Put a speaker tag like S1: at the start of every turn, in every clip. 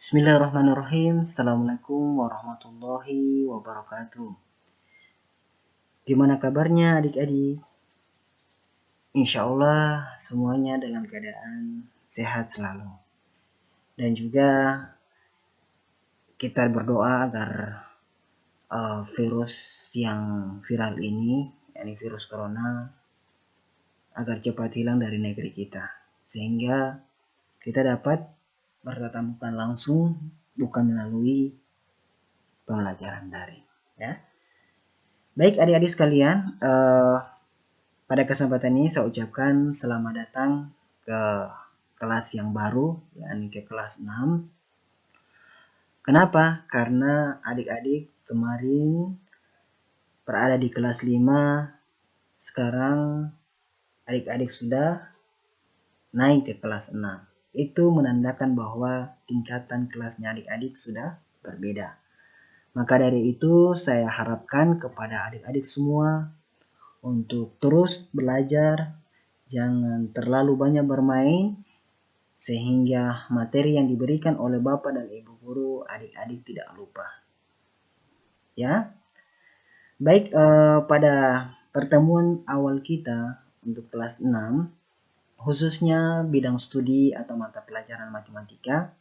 S1: Bismillahirrahmanirrahim. Assalamualaikum warahmatullahi wabarakatuh. Gimana kabarnya adik-adik? Insya Allah semuanya dalam keadaan sehat selalu. Dan juga kita berdoa agar virus yang viral ini, yakni virus corona, agar cepat hilang dari negeri kita. Sehingga kita dapat bertatap muka langsung, bukan melalui pembelajaran daring. Ya. Baik adik-adik sekalian, pada kesempatan ini saya ucapkan selamat datang ke kelas yang baru, yakni ke kelas 6. Kenapa? Karena adik-adik kemarin berada di kelas 5, sekarang adik-adik sudah naik ke kelas 6. Itu menandakan bahwa tingkatan kelasnya adik-adik sudah berbeda. Maka dari itu saya harapkan kepada adik-adik semua untuk terus belajar, jangan terlalu banyak bermain, sehingga materi yang diberikan oleh Bapak dan Ibu Guru adik-adik tidak lupa. Ya, baik, pada pertemuan awal kita untuk kelas 6, khususnya bidang studi atau mata pelajaran matematika,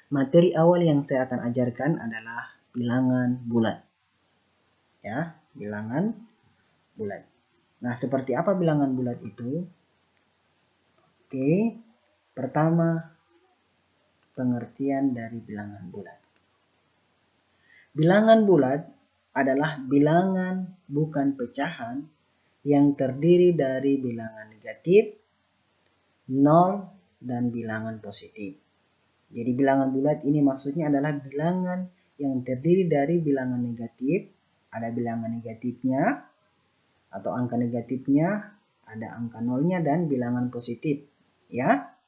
S1: materi awal yang saya akan ajarkan adalah bilangan bulat. Ya, bilangan bulat. Nah, seperti apa bilangan bulat itu? Oke, pertama, pengertian dari bilangan bulat. Bilangan bulat adalah bilangan bukan pecahan yang terdiri dari bilangan negatif, 0, dan bilangan positif. Jadi bilangan bulat ini maksudnya adalah bilangan yang terdiri dari bilangan negatif, ada bilangan negatifnya atau angka negatifnya, ada angka nolnya, dan bilangan positif. Ya,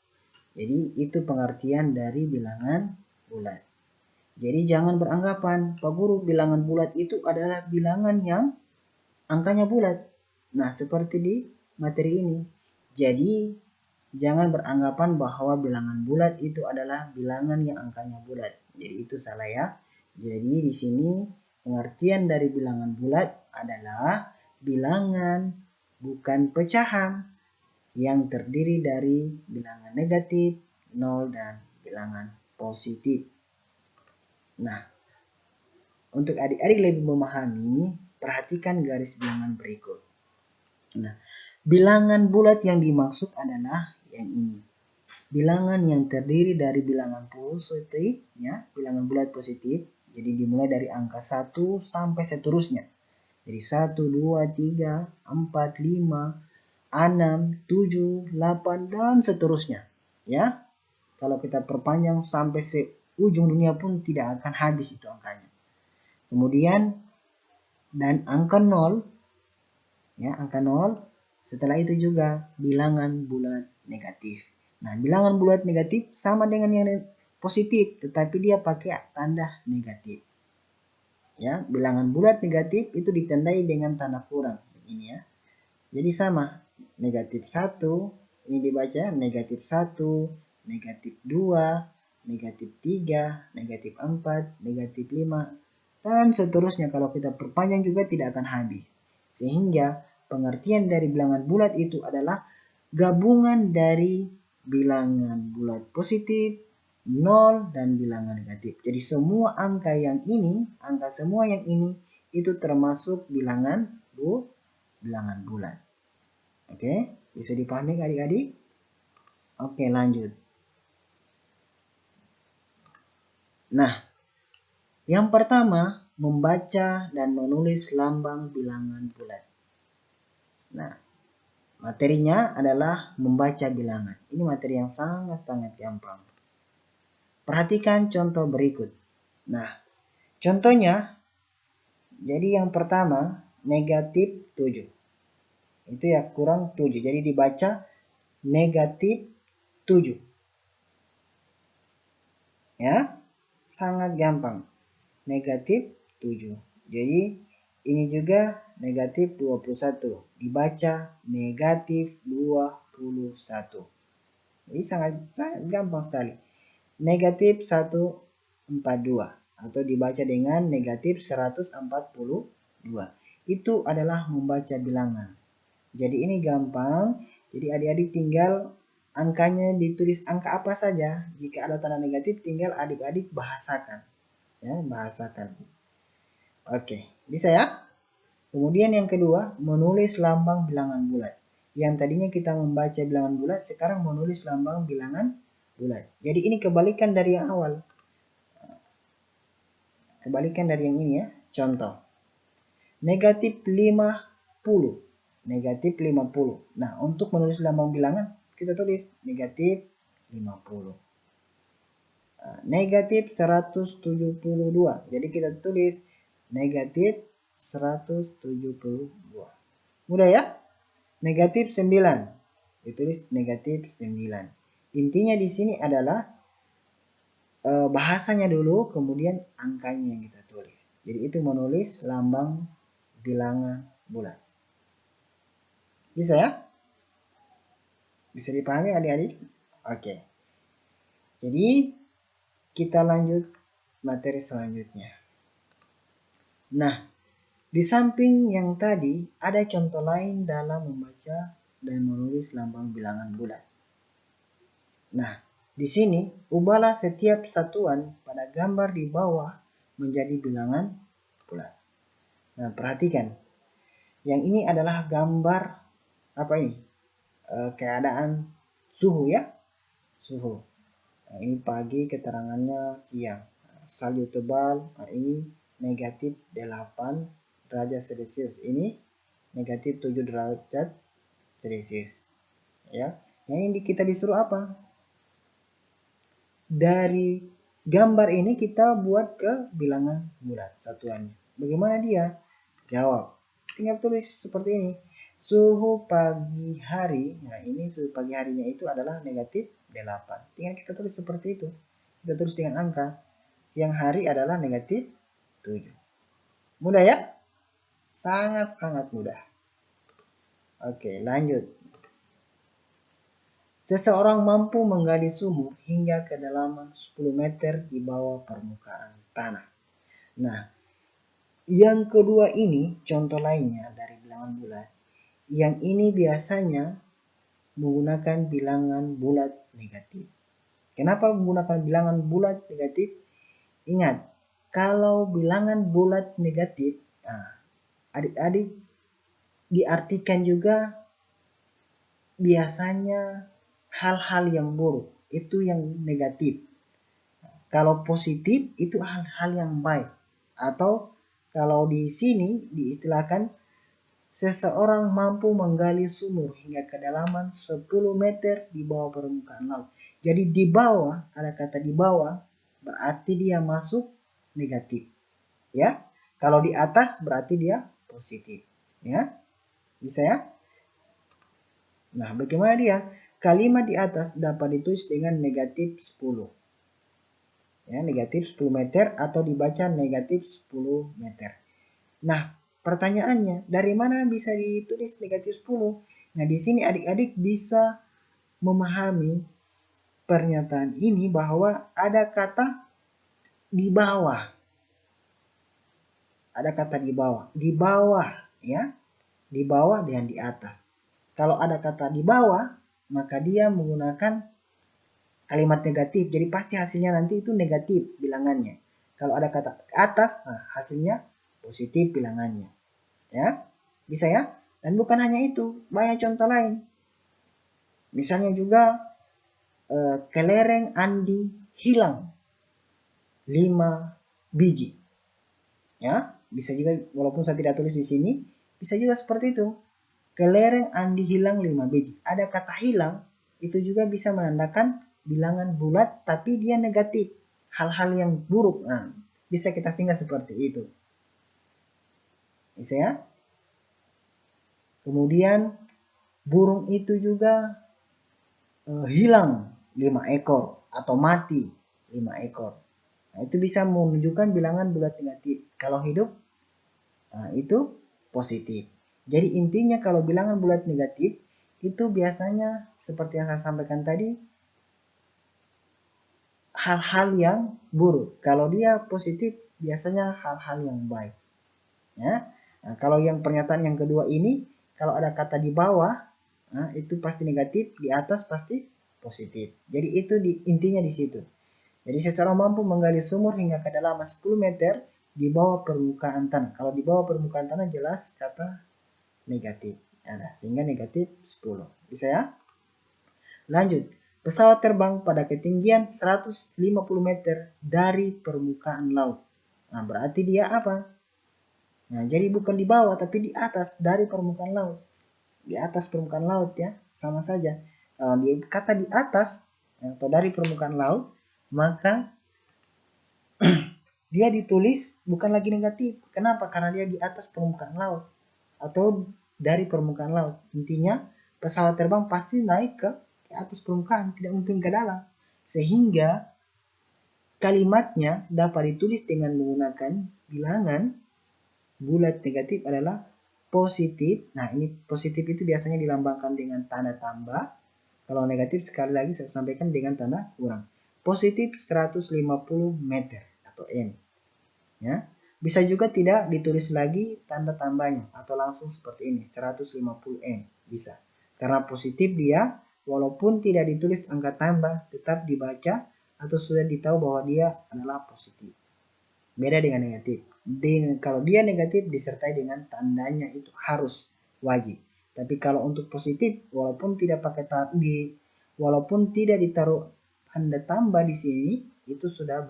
S1: jadi itu pengertian dari bilangan bulat. Jadi jangan beranggapan, Pak Guru, bilangan bulat itu adalah bilangan yang angkanya bulat. Nah, seperti di materi ini. Jadi jangan beranggapan bahwa bilangan bulat itu adalah bilangan yang angkanya bulat. Jadi itu salah ya. Jadi di sini pengertian dari bilangan bulat adalah bilangan bukan pecahan yang terdiri dari bilangan negatif, 0, dan bilangan positif. Nah, untuk adik-adik lebih memahami, perhatikan garis bilangan berikut. Nah, bilangan bulat yang dimaksud adalah yang ini. Bilangan yang terdiri dari bilangan positif, ya, bilangan bulat positif. Jadi dimulai dari angka 1 sampai seterusnya. Jadi 1, 2, 3, 4, 5, 6, 7, 8, dan seterusnya. Ya, kalau kita perpanjang sampai ujung dunia pun tidak akan habis itu angkanya. Kemudian dan angka 0, ya, angka 0. Setelah itu juga bilangan bulat negatif. Nah, bilangan bulat negatif sama dengan yang positif, tetapi dia pakai tanda negatif. Ya, bilangan bulat negatif itu ditandai dengan tanda kurang ini ya. Jadi sama, negatif 1, ini dibaca negatif 1, negatif 2, negatif 3, negatif 4, negatif 5, dan seterusnya. Kalau kita perpanjang juga tidak akan habis. Sehingga pengertian dari bilangan bulat itu adalah gabungan dari bilangan bulat positif, 0, dan bilangan negatif. Jadi semua angka yang ini, angka semua yang ini itu termasuk bilangan bulat. Oke, bisa dipahami adik-adik? Oke, lanjut. Nah, yang pertama, membaca dan menulis lambang bilangan bulat. Nah, materinya adalah membaca bilangan. Ini materi yang sangat-sangat gampang. Perhatikan contoh berikut. Nah, contohnya, jadi yang pertama, negatif 7. Itu ya kurang 7. Jadi dibaca negatif 7. Ya, sangat gampang. Negatif 7. Jadi ini juga negatif 21. Dibaca negatif 21. Jadi sangat gampang sekali. Negatif 1 atau dibaca dengan negatif 142. Itu adalah membaca bilangan. Jadi ini gampang. Jadi adik-adik tinggal angkanya ditulis angka apa saja. Jika ada tanda negatif tinggal adik-adik bahasakan. Ya, bahasakan. Oke, bisa ya? Kemudian yang kedua, menulis lambang bilangan bulat. Yang tadinya kita membaca bilangan bulat, sekarang menulis lambang bilangan bulat. Jadi ini kebalikan dari yang awal. Kebalikan dari yang ini ya. Contoh. Negatif 50. Negatif 50. Nah, untuk menulis lambang bilangan, kita tulis negatif 50. Negatif 172. Jadi kita tulis negatif 172. Mudah ya? Negatif 9. Ditulis negatif 9. Intinya di sini adalah bahasanya dulu, kemudian angkanya yang kita tulis. Jadi itu menulis lambang bilangan bulat. Bisa ya? Bisa dipahami adik-adik? Oke. Jadi kita lanjut materi selanjutnya. Nah, di samping yang tadi ada contoh lain dalam membaca dan menulis lambang bilangan bulat. Nah, di sini ubahlah setiap satuan pada gambar di bawah menjadi bilangan bulat. Nah, perhatikan. Yang ini adalah gambar apa ini? Keadaan suhu ya. Suhu. Nah, ini pagi, keterangannya siang. Salju tebal, nah, ini negatif 8 derajat Celcius. Ini negatif 7 derajat Celcius. Ya. Yang ini kita disuruh apa? Dari gambar ini kita buat ke bilangan bulat satuannya. Bagaimana dia? Jawab. Tinggal tulis seperti ini. Suhu pagi hari, nah ini suhu pagi harinya itu adalah negatif 8. Tinggal kita tulis seperti itu. Kita tulis dengan angka. Siang hari adalah negatif 7. Mudah ya? Sangat-sangat mudah. Oke, lanjut. Seseorang mampu menggali sumur hingga kedalaman 10 meter di bawah permukaan tanah. Nah, yang kedua ini contoh lainnya dari bilangan bulat. Yang ini biasanya menggunakan bilangan bulat negatif. Kenapa menggunakan bilangan bulat negatif? Ingat, kalau bilangan bulat negatif, adik-adik diartikan juga biasanya hal-hal yang buruk, itu yang negatif. Kalau positif itu hal-hal yang baik. Atau kalau di sini diistilahkan seseorang mampu menggali sumur hingga kedalaman 10 meter di bawah permukaan laut. Jadi di bawah, ada kata di bawah, berarti dia masuk negatif. Ya. Kalau di atas berarti dia positif. Ya. Bisa ya? Nah, bagaimana dia? Kalimat di atas dapat ditulis dengan negatif 10. Ya, negatif 10 meter atau dibaca negatif 10 meter. Nah, pertanyaannya, dari mana bisa ditulis negatif 10? Nah, di sini adik-adik bisa memahami pernyataan ini bahwa ada kata di bawah. Ada kata di bawah. Di bawah, ya. Di bawah dan di atas. Kalau ada kata di bawah, maka dia menggunakan kalimat negatif. Jadi pasti hasilnya nanti itu negatif bilangannya. Kalau ada kata atas, nah hasilnya positif bilangannya. Ya, bisa ya? Dan bukan hanya itu, banyak contoh lain. Misalnya juga kelereng Andi hilang 5 biji. Ya, bisa juga walaupun saya tidak tulis di sini, bisa juga seperti itu. Kelereng Andi hilang 5 biji. Ada kata hilang, itu juga bisa menandakan bilangan bulat tapi dia negatif. Hal-hal yang buruk. Nah, bisa kita singgah seperti itu. Bisa ya? Kemudian burung itu juga hilang 5 ekor atau mati 5 ekor. Nah, itu bisa menunjukkan bilangan bulat negatif. Kalau hidup, nah, itu positif. Jadi intinya kalau bilangan bulat negatif itu biasanya seperti yang saya sampaikan tadi, hal-hal yang buruk. Kalau dia positif biasanya hal-hal yang baik. Ya. Nah, kalau yang pernyataan yang kedua ini, kalau ada kata di bawah, nah, itu pasti negatif, di atas pasti positif. Jadi itu intinya di situ. Jadi seseorang mampu menggali sumur hingga kedalaman 10 meter di bawah permukaan tanah. Kalau di bawah permukaan tanah jelas kata negatif. Ada, sehingga negatif 10. Bisa ya? Lanjut. Pesawat terbang pada ketinggian 150 meter dari permukaan laut. Nah, berarti dia apa? Nah, jadi bukan di bawah tapi di atas dari permukaan laut. Di atas permukaan laut ya, sama saja. Kalau dia kata di atas atau dari permukaan laut, maka dia ditulis bukan lagi negatif. Kenapa? Karena dia di atas permukaan laut atau dari permukaan laut. Intinya pesawat terbang pasti naik ke atas permukaan, tidak mungkin ke dalam. Sehingga kalimatnya dapat ditulis dengan menggunakan bilangan bulat negatif adalah positif. Nah, ini positif itu biasanya dilambangkan dengan tanda tambah. Kalau negatif sekali lagi saya sampaikan dengan tanda kurang. Positif 150 meter atau M. Ya. Bisa juga tidak ditulis lagi tanda tambahnya atau langsung seperti ini 150 M. Bisa. Karena positif dia walaupun tidak ditulis angka tambah tetap dibaca atau sudah ditahu bahwa dia adalah positif. Beda dengan negatif. Kalau dia negatif disertai dengan tandanya itu harus wajib. Tapi kalau untuk positif walaupun tidak pakai walaupun tidak ditaruh tanda tambah di sini itu sudah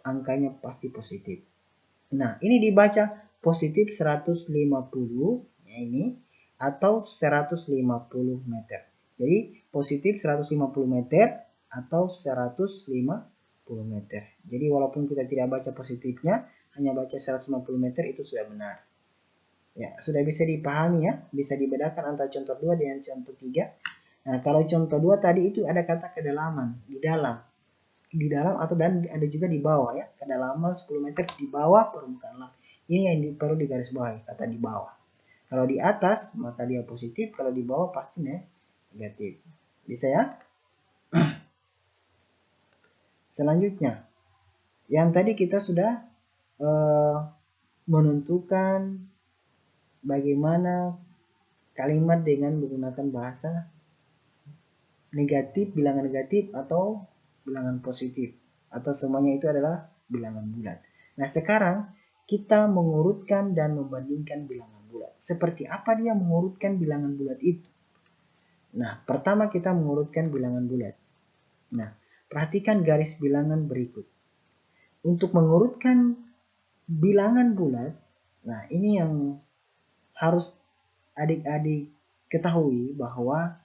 S1: angkanya pasti positif. Nah, ini dibaca positif 150 ya ini atau 150 meter. Jadi positif 150 meter atau 150 meter. Jadi walaupun kita tidak baca positifnya, hanya baca 150 meter itu sudah benar. Ya, sudah bisa dipahami ya, bisa dibedakan antara contoh 2 dengan contoh 3. Nah, kalau contoh 2 tadi itu ada kata kedalaman, di dalam atau dan ada juga di bawah ya, kedalaman 10 meter di bawah permukaan laut. Ini yang perlu digarisbawahi, kata di bawah. Kalau di atas maka dia positif, kalau di bawah pasti negatif. Bisa ya? Selanjutnya, yang tadi kita sudah menentukan bagaimana kalimat dengan menggunakan bahasa negatif, bilangan negatif atau bilangan positif, atau semuanya itu adalah bilangan bulat. Nah, sekarang kita mengurutkan dan membandingkan bilangan bulat. Seperti apa dia mengurutkan bilangan bulat itu? Nah, pertama kita mengurutkan bilangan bulat. Nah, perhatikan garis bilangan berikut. Untuk mengurutkan bilangan bulat, nah ini yang harus adik-adik ketahui bahwa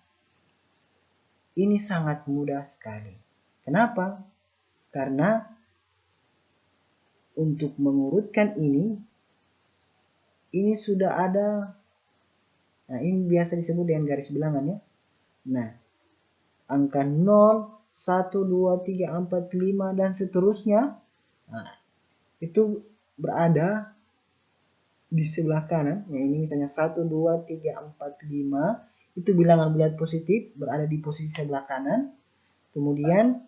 S1: ini sangat mudah sekali. Kenapa? Karena untuk mengurutkan ini sudah ada, nah ini biasa disebut dengan garis bilangan ya. Nah, angka 0, 1, 2, 3, 4, 5 dan seterusnya, nah, itu berada di sebelah kanan. Ya, ini misalnya 1, 2, 3, 4, 5 itu bilangan bulat positif berada di posisi sebelah kanan. Kemudian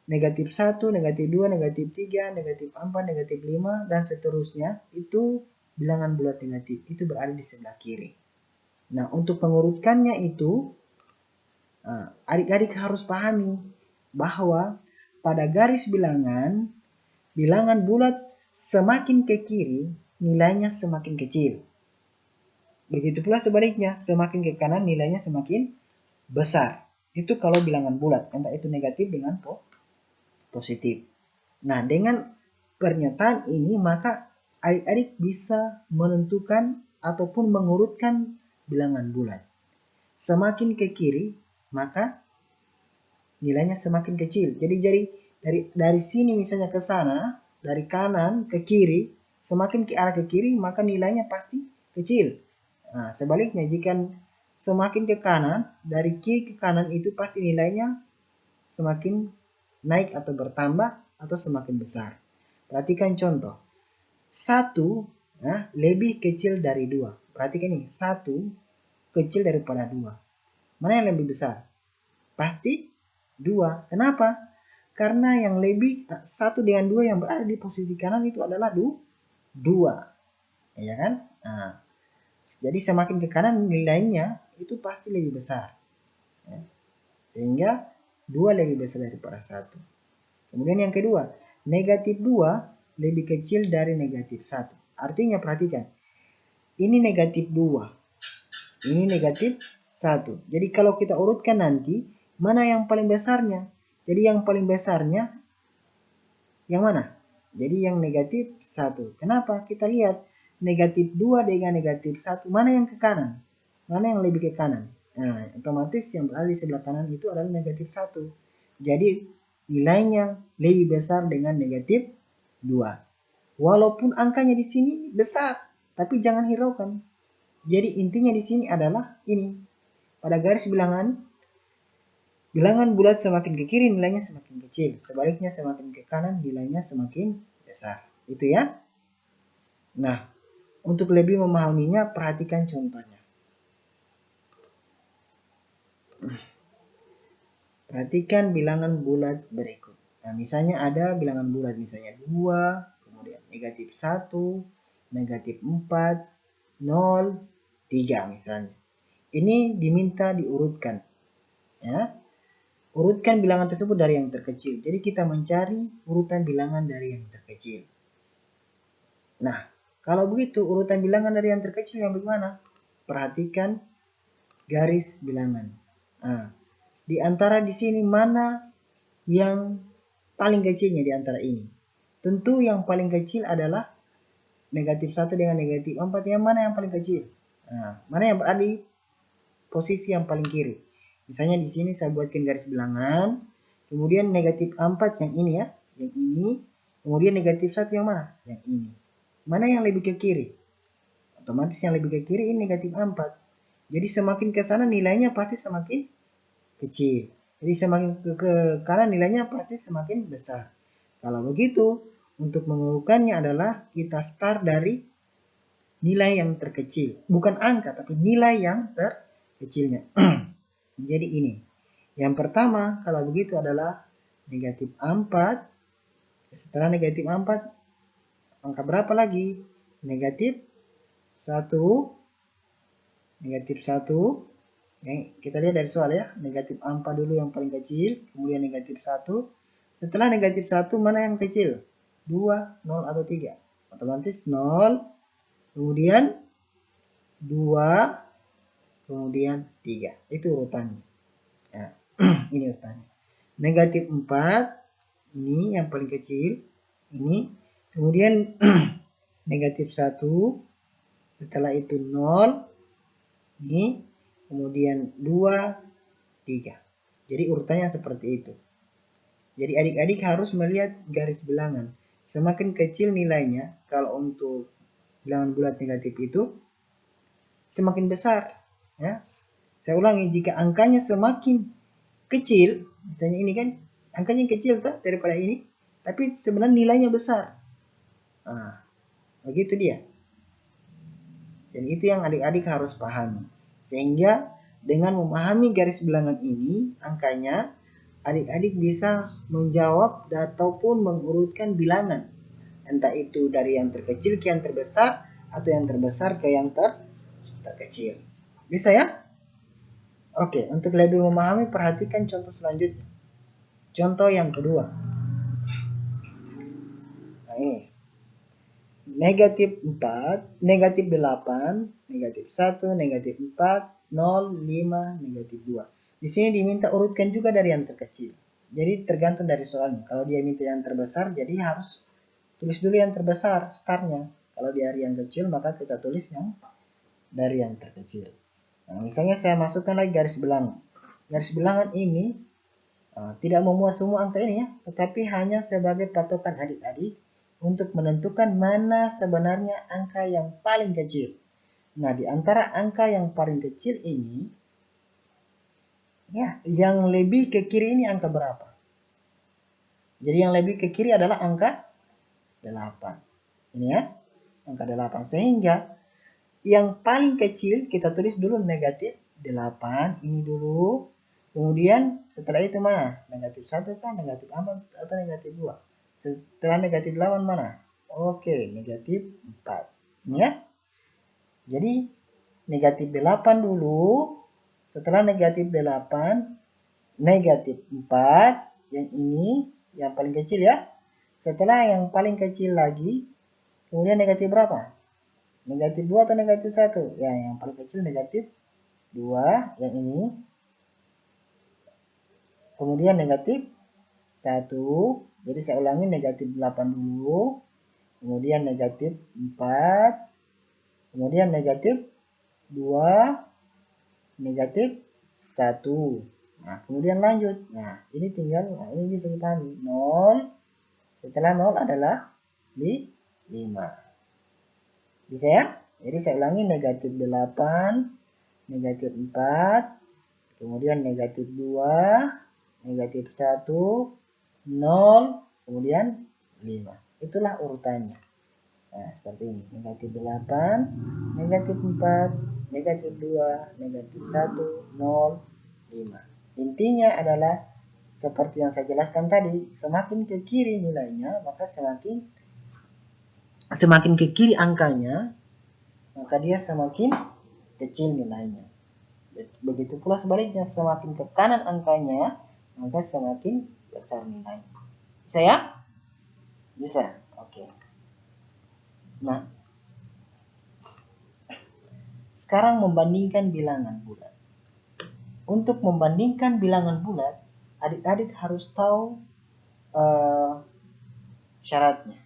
S1: negatif 1, negatif 2, negatif 3, negatif 4, negatif 5, dan seterusnya itu bilangan bulat negatif. Itu berada di sebelah kiri. Nah, untuk pengurutkannya itu, adik-adik harus pahami bahwa pada garis bilangan bulat semakin ke kiri, nilainya semakin kecil. Begitu pula sebaliknya, semakin ke kanan nilainya semakin besar. Itu kalau bilangan bulat, entah itu negatif dengan positif. Nah, dengan pernyataan ini maka adik-adik bisa menentukan ataupun mengurutkan bilangan bulat. Semakin ke kiri maka nilainya semakin kecil. Jadi dari sini misalnya ke sana, dari kanan ke kiri, semakin ke arah ke kiri maka nilainya pasti kecil. Nah, sebaliknya jika semakin ke kanan, dari kiri ke kanan itu pasti nilainya semakin naik atau bertambah atau semakin besar. Perhatikan contoh. 1 lebih kecil dari 2. Perhatikan ini, 1 kecil daripada 2. Mana yang lebih besar? Pasti 2. Kenapa? Karena yang lebih 1 dengan 2 yang berada di posisi kanan itu adalah 2. Ya kan? Nah, jadi semakin ke kanan nilainya itu pasti lebih besar. Ya. Sehingga 2 lebih besar daripada 1. Kemudian yang kedua, negatif 2 lebih kecil dari negatif 1. Artinya perhatikan, ini negatif 2, ini negatif 1. Jadi kalau kita urutkan nanti, mana yang paling besarnya? Jadi yang paling besarnya yang mana? Jadi yang negatif 1. Kenapa? Kita lihat negatif 2 dengan negatif 1, mana yang ke kanan? Mana yang lebih ke kanan? Nah, otomatis yang berada di sebelah kanan itu adalah negatif 1. Jadi nilainya lebih besar dengan negatif 2. Walaupun angkanya di sini besar, tapi jangan hiraukan. Jadi intinya di sini adalah ini. Pada garis bilangan bulat semakin ke kiri nilainya semakin kecil. Sebaliknya semakin ke kanan nilainya semakin besar. Itu ya. Nah, untuk lebih memahaminya perhatikan contohnya. Perhatikan bilangan bulat berikut. Nah, misalnya ada bilangan bulat misalnya 2, kemudian negatif 1, negatif 4, 0, 3 misalnya. Ini diminta diurutkan. Ya. Urutkan bilangan tersebut dari yang terkecil. Jadi kita mencari urutan bilangan dari yang terkecil. Nah, kalau begitu urutan bilangan dari yang terkecil yang bagaimana? Perhatikan garis bilangan. Nah, di antara di sini mana yang paling kecilnya di antara ini? Tentu yang paling kecil adalah negatif 1 dengan negatif 4. Yang mana yang paling kecil? Nah, mana yang berada di posisi yang paling kiri? Misalnya di sini saya buatkan garis bilangan, kemudian negatif 4 yang ini ya, yang ini, kemudian negatif 1 yang mana? Yang ini. Mana yang lebih ke kiri? Otomatis yang lebih ke kiri ini negatif 4. Jadi semakin ke sana nilainya pasti semakin kecil. Jadi semakin ke kanan nilainya pasti semakin besar. Kalau begitu, untuk mengurukannya adalah kita start dari nilai yang terkecil. Bukan angka, tapi nilai yang terkecilnya. Jadi ini. Yang pertama, kalau begitu adalah negatif 4. Setelah negatif 4, angka berapa lagi? Negatif 1. Negatif 1. Kita lihat dari soal ya. Negatif 4 dulu yang paling kecil. Kemudian negatif 1. Setelah negatif 1, mana yang kecil? 2, 0 atau 3? Otomatis 0. Kemudian 2. Kemudian 3. Itu urutannya. Ya, ini urutannya. Negatif 4. Ini yang paling kecil. Ini. Kemudian negatif 1. Setelah itu 0. Ini. Kemudian 2, 3. Jadi urutannya seperti itu. Jadi adik-adik harus melihat garis bilangan. Semakin kecil nilainya, kalau untuk bilangan bulat negatif itu, semakin besar. Ya. Saya ulangi, jika angkanya semakin kecil, misalnya ini kan, angkanya kecil tuh daripada ini, tapi sebenarnya nilainya besar. Nah, begitu dia. Dan itu yang adik-adik harus pahami. Sehingga dengan memahami garis bilangan ini, angkanya, adik-adik bisa menjawab ataupun mengurutkan bilangan. Entah itu dari yang terkecil ke yang terbesar, atau yang terbesar ke yang terkecil. Bisa ya? Oke, untuk lebih memahami perhatikan contoh selanjutnya. Contoh yang kedua. Nah ini. Negatif 4, negatif 8, negatif 1, negatif 4, 0, 5, negatif 2. Di sini diminta urutkan juga dari yang terkecil. Jadi tergantung dari soalnya. Kalau dia minta yang terbesar, jadi harus tulis dulu yang terbesar startnya. Kalau di hari yang kecil, maka kita tulis yang dari yang terkecil. Nah, misalnya saya masukkan lagi garis bilangan. Garis bilangan ini tidak memuat semua angka ini ya, tetapi hanya sebagai patokan adik-adik untuk menentukan mana sebenarnya angka yang paling kecil. Nah, di antara angka yang paling kecil ini, ya, yang lebih ke kiri ini angka berapa? Jadi yang lebih ke kiri adalah angka 8. Ini ya, angka 8. Sehingga yang paling kecil kita tulis dulu negatif 8, ini dulu. Kemudian setelah itu mana? Negatif 1 kan, negatif 4 atau negatif 2? Setelah negatif 8 mana? Oke, negatif 4. Ini ya. Jadi negatif 8 dulu. Setelah negatif 8, negatif 4. Yang ini yang paling kecil ya. Setelah yang paling kecil lagi, kemudian negatif berapa? Negatif 2 atau negatif 1? Ya, yang paling kecil negatif 2. Yang ini. Kemudian negatif 1. Jadi saya ulangi, negatif 8 dulu. Kemudian negatif 4. Kemudian negatif 2. Negatif 1. Nah, kemudian lanjut. Nah, ini tinggal, ini bisa dipahami. 0. Setelah 0 adalah 5. Bisa ya? Jadi saya ulangi, negatif 8, negatif 4, kemudian negatif 2, negatif 1, 0, kemudian 5. Itulah urutannya. Nah, seperti ini. Negatif 8, negatif 4, negatif 2, negatif 1, 0, 5. Intinya adalah seperti yang saya jelaskan tadi, semakin ke kiri nilainya, maka semakin ke kiri angkanya, maka dia semakin kecil nilainya. Begitu pula sebaliknya, semakin ke kanan angkanya, maka semakin besar nilainya. Bisa ya? Bisa. Oke. Nah, sekarang membandingkan bilangan bulat. Untuk membandingkan bilangan bulat, adik-adik harus tahu syaratnya.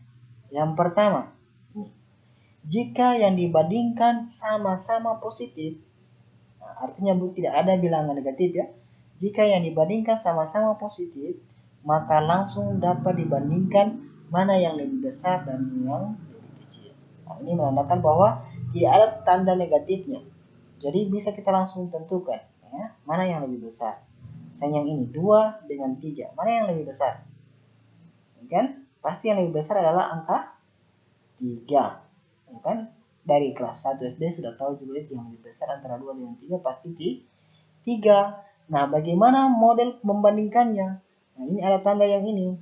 S1: Yang pertama, jika yang dibandingkan sama-sama positif, artinya tidak ada bilangan negatif ya. Jika yang dibandingkan sama-sama positif, maka langsung dapat dibandingkan mana yang lebih besar dan yang lebih kecil. Nah, ini menandakan bahwa tidak ada tanda negatifnya. Jadi bisa kita langsung tentukan ya, mana yang lebih besar. Misalnya yang ini 2 dengan 3, mana yang lebih besar? Kan? Pasti yang lebih besar adalah angka 3. Ya kan? Dari kelas 1 SD sudah tahu juga itu yang lebih besar antara 2 dengan 3 pasti 3. Nah, bagaimana model membandingkannya? Nah, ini ada tanda yang ini.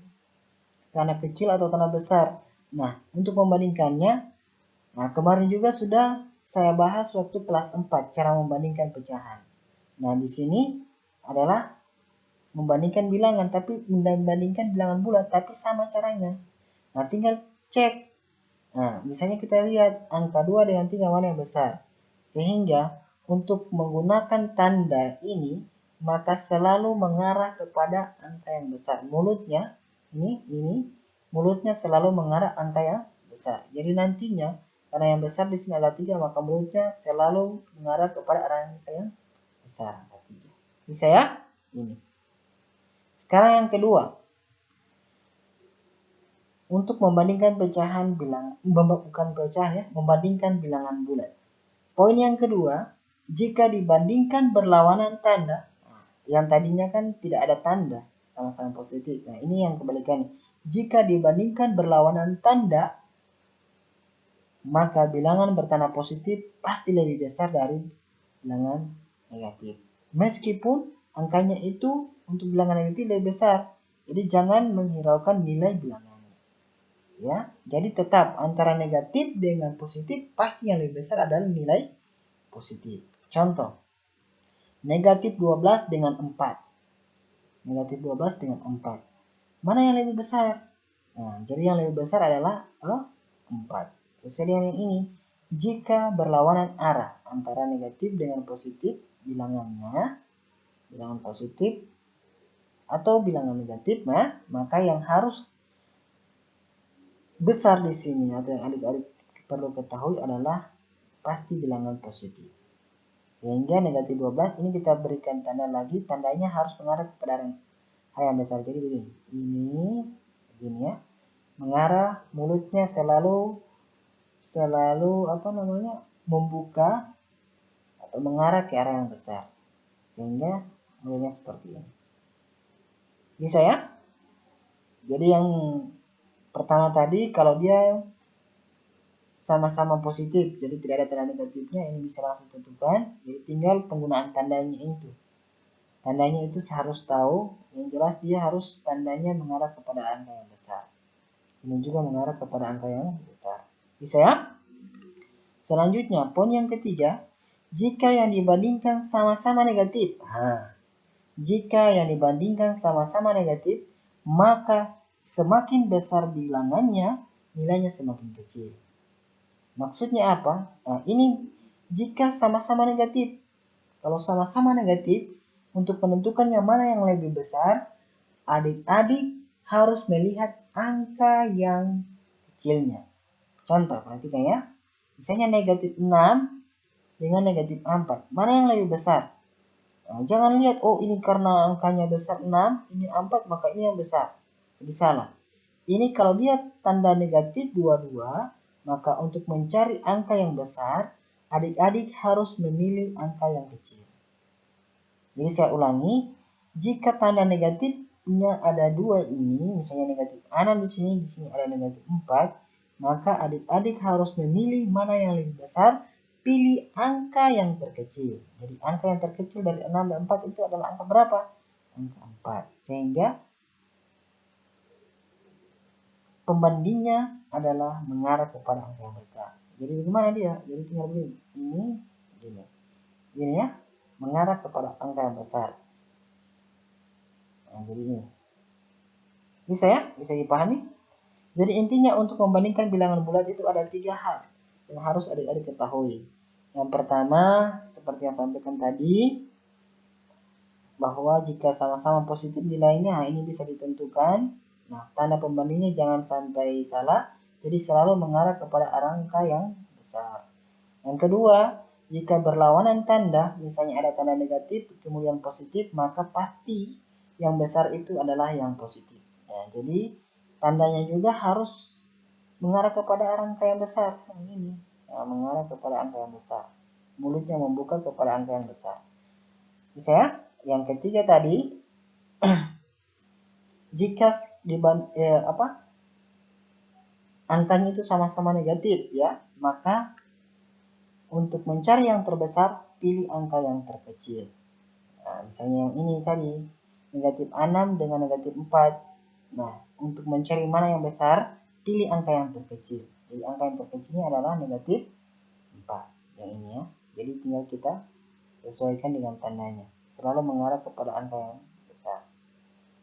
S1: Tanda kecil atau tanda besar. Nah, untuk membandingkannya, nah kemarin juga sudah saya bahas waktu kelas 4 cara membandingkan pecahan. Nah, di sini adalah membandingkan bilangan, tapi membandingkan bilangan bulat, tapi sama caranya. Nah, tinggal cek. Nah, misalnya kita lihat angka 2 dengan 3 mana yang besar. Sehingga untuk menggunakan tanda ini, maka selalu mengarah kepada angka yang besar. Mulutnya, ini mulutnya selalu mengarah angka yang besar. Jadi nantinya, karena yang besar di sini adalah 3, maka mulutnya selalu mengarah kepada arah angka yang besar. Bisa ya? Ini. Sekarang yang kedua. Untuk membandingkan pecahan membandingkan bilangan bulat. Poin yang kedua, jika dibandingkan berlawanan tanda, yang tadinya kan tidak ada tanda, sama-sama positif. Nah, ini yang kebalikannya. Jika dibandingkan berlawanan tanda, maka bilangan bertanda positif pasti lebih besar dari bilangan negatif. Meskipun angkanya itu untuk bilangan negatif lebih besar. Jadi jangan menghiraukan nilai bilangannya. Ya, jadi tetap antara negatif dengan positif pasti yang lebih besar adalah nilai positif. Contoh, negatif 12 dengan 4. Negatif 12 dengan 4. Mana yang lebih besar? Nah, jadi yang lebih besar adalah 4. Sesuai dengan yang ini. Jika berlawanan arah antara negatif dengan positif bilangannya, bilangan positif atau bilangan negatif, maka yang harus besar di sini atau yang adik-adik perlu ketahui adalah pasti bilangan positif. Sehingga negatif 12 ini kita berikan tanda lagi, tandanya harus mengarah kepada hal yang besar. Jadi begini ya. Mengarah, mulutnya selalu membuka atau mengarah ke arah yang besar. Sehingga mulutnya seperti ini. Bisa ya? Jadi yang pertama tadi kalau dia sama-sama positif, jadi tidak ada tanda negatifnya, ini bisa langsung tentukan. Jadi tinggal penggunaan tandanya itu. Tandanya itu harus tahu, yang jelas dia harus tandanya mengarah kepada angka yang besar. Ini juga mengarah kepada angka yang besar. Bisa ya? Selanjutnya, poin yang ketiga, jika yang dibandingkan sama-sama negatif. Jika yang dibandingkan sama-sama negatif, maka semakin besar bilangannya, nilainya semakin kecil. Maksudnya apa? Nah, ini jika sama-sama negatif. Kalau sama-sama negatif, untuk menentukan yang mana yang lebih besar, adik-adik harus melihat angka yang kecilnya. Contoh, perhatikan ya. Misalnya negatif 6 dengan negatif 4. Mana yang lebih besar? Nah, jangan lihat, oh ini karena angkanya besar 6, ini 4, maka ini yang besar. Jadi salah. Ini kalau dia tanda negatif dua-dua, maka untuk mencari angka yang besar, adik-adik harus memilih angka yang kecil. Jadi saya ulangi, jika tanda negatifnya ada dua ini, misalnya negatif 6 di sini ada negatif 4, maka adik-adik harus memilih mana yang lebih besar, pilih angka yang terkecil. Jadi angka yang terkecil dari 6 dan 4 itu adalah angka berapa? Angka 4. Sehingga pembandingnya adalah mengarah kepada angka yang besar. Jadi bagaimana dia? Jadi tinggal begini. Ini, gini. Gini ya, mengarah kepada angka yang besar. Nah, jadi ini. Bisa ya? Bisa dipahami? Jadi intinya untuk membandingkan bilangan bulat itu ada 3 hal yang harus adik-adik ketahui. Yang pertama, seperti yang sampaikan tadi, bahwa jika sama-sama positif nilainya, ini bisa ditentukan. Nah, tanda pembandingnya jangan sampai salah, jadi selalu mengarah kepada angka yang besar. Yang kedua, jika berlawanan tanda, misalnya ada tanda negatif, kemudian positif, maka pasti yang besar itu adalah yang positif. Ya, jadi tandanya juga harus mengarah kepada angka yang besar. Ini ya, mengarah kepada angka yang besar. Mulutnya membuka kepada angka yang besar. Bisa ya? Yang ketiga tadi, jika angkanya itu sama-sama negatif ya, maka untuk mencari yang terbesar pilih angka yang terkecil. Nah, misalnya yang ini tadi negatif 6 dengan negatif 4. Nah, untuk mencari mana yang besar pilih angka yang terkecil. Jadi angka yang terkecilnya adalah negatif 4. Yang ini ya. Jadi tinggal kita sesuaikan dengan tandanya. Selalu mengarah kepada angka yang besar.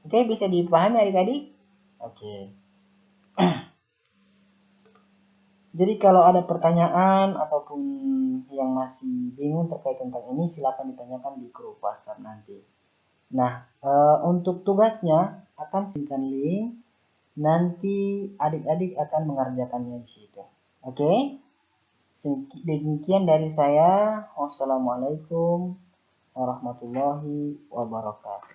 S1: Oke, bisa dipahami adik-adik? Oke. Jadi kalau ada pertanyaan ataupun yang masih bingung terkait tentang ini, silakan ditanyakan di grup WhatsApp nanti. Nah, untuk tugasnya akan singkat link, nanti adik-adik akan mengerjakannya di situ. Oke? Demikian dari saya. Wassalamualaikum warahmatullahi wabarakatuh.